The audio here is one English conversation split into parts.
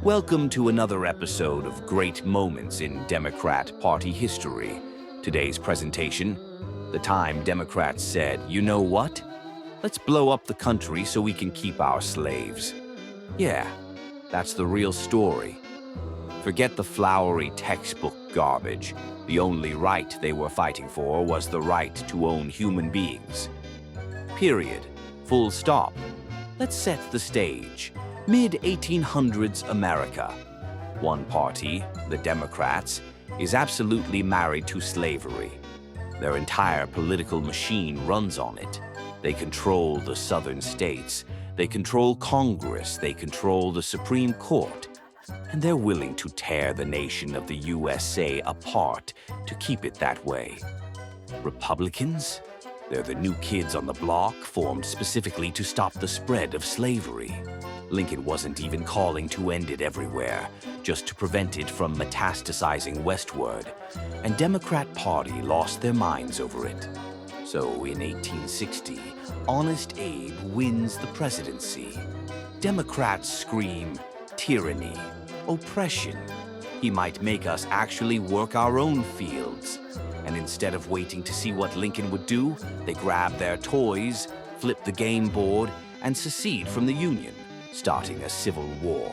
Welcome to another episode of Great Moments in Democrat Party History. Today's presentation, the time Democrats said, you know what? Let's blow up the country so we can keep our slaves. Yeah, that's the real story. Forget the flowery textbook garbage. The only right they were fighting for was the right to own human beings. Period. Full stop. Let's set the stage. Mid-1800s America. One party, the Democrats, is absolutely married to slavery. Their entire political machine runs on it. They control the southern states. They control Congress. They control the Supreme Court. And they're willing to tear the nation of the USA apart to keep it that way. Republicans? They're the new kids on the block, formed specifically to stop the spread of slavery. Lincoln wasn't even calling to end it everywhere, just to prevent it from metastasizing westward. And Democrat Party lost their minds over it. So in 1860, Honest Abe wins the presidency. Democrats scream, tyranny, oppression. He might make us actually work our own fields. And instead of waiting to see what Lincoln would do, they grab their toys, flip the game board, and secede from the Union, starting a civil war.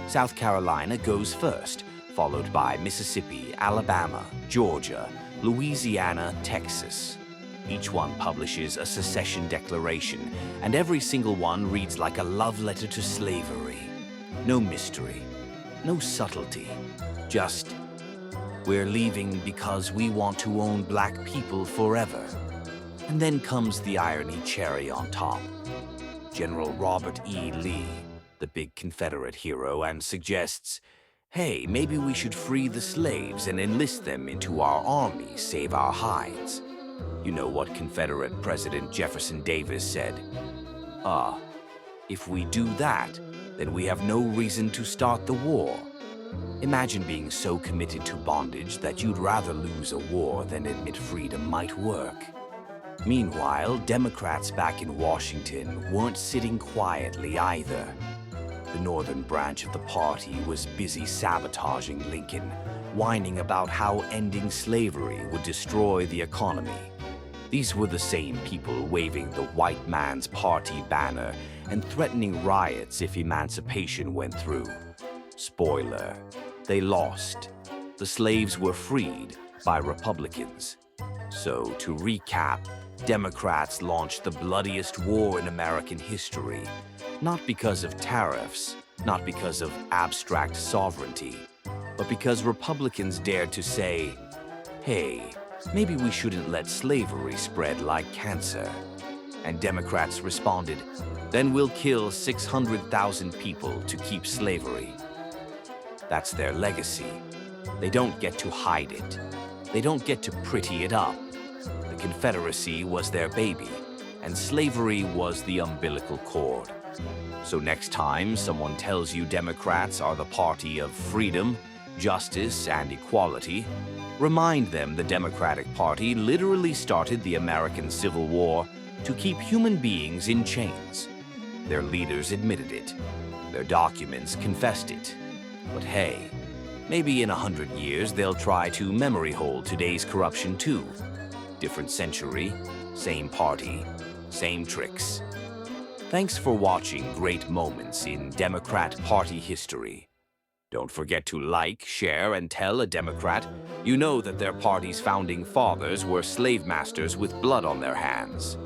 South Carolina goes first, followed by Mississippi, Alabama, Georgia, Louisiana, Texas. Each one publishes a secession declaration, and every single one reads like a love letter to slavery. No mystery, no subtlety, just, we're leaving because we want to own black people forever. And then comes the irony cherry on top. General Robert E. Lee, the big Confederate hero, and suggests, hey, maybe we should free the slaves and enlist them into our army, save our hides. You know what Confederate President Jefferson Davis said? If we do that, then we have no reason to start the war. Imagine being so committed to bondage that you'd rather lose a war than admit freedom might work. Meanwhile, Democrats back in Washington weren't sitting quietly either. The northern branch of the party was busy sabotaging Lincoln, whining about how ending slavery would destroy the economy. These were the same people waving the white man's party banner and threatening riots if emancipation went through. Spoiler, they lost. The slaves were freed by Republicans. So, to recap, Democrats launched the bloodiest war in American history, not because of tariffs, not because of abstract sovereignty, but because Republicans dared to say, hey, maybe we shouldn't let slavery spread like cancer. And Democrats responded, then we'll kill 600,000 people to keep slavery. That's their legacy. They don't get to hide it. They don't get to pretty it up. The Confederacy was their baby, and slavery was the umbilical cord. So next time someone tells you Democrats are the party of freedom, justice, and equality, remind them the Democratic Party literally started the American Civil War to keep human beings in chains. Their leaders admitted it. Their documents confessed it. But hey, maybe in 100 years they'll try to memory hold today's corruption too. Different century, same party, same tricks. Thanks for watching Great Moments in Democrat Party History. Don't forget to like, share, and tell a Democrat you know that their party's founding fathers were slave masters with blood on their hands.